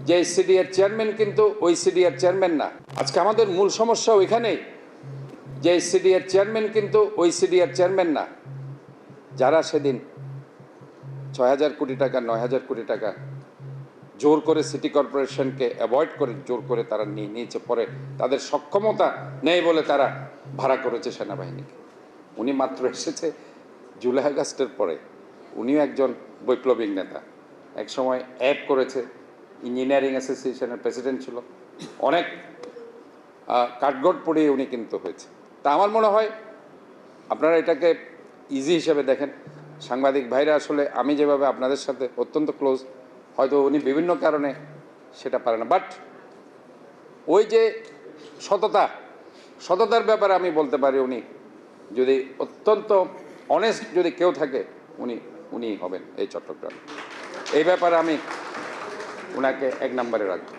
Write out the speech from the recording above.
যে সিডিএর চেয়ারম্যান কিন্তু ওই সিডিএর চেয়ারম্যান না। আজকে আমাদের মূল সমস্যা ওইখানেই, যে সিডিএর চেয়ারম্যান কিন্তু ওই সিডিএর চেয়ারম্যান না। যারা সেদিন ৬,০০০ কোটি টাকা ৯,০০০ কোটি টাকা জোর করে সিটি কর্পোরেশনকে অ্যাভয়েড করে জোর করে তারা নিয়ে নিয়েছে, পরে তাদের সক্ষমতা নেই বলে তারা ভাড়া করেছে সেনাবাহিনীকে। উনি মাত্র এসেছে জুলাই আগস্টের পরে। উনিও একজন বৈপ্লবিক নেতা, একসময় অ্যাপ করেছে, ইঞ্জিনিয়ারিং অ্যাসোসিয়েশনের প্রেসিডেন্ট ছিল, অনেক কাঠগড় পড়িয়ে উনি কিন্তু হয়েছে। তা আমার মনে হয় আপনারা এটাকে ইজি হিসেবে দেখেন। সাংবাদিক ভাইরা আসলে আমি যেভাবে আপনাদের সাথে অত্যন্ত ক্লোজ, হয়তো উনি বিভিন্ন কারণে সেটা পারে না, বাট ওই যে সততার ব্যাপারে আমি বলতে পারি উনি যদি অত্যন্ত অনেস্ট যদি কেউ থাকে উনি হবেন এই চট্টগ্রাম। এই ব্যাপারে আমি ওনাকে 1 নম্বরে রাখবো।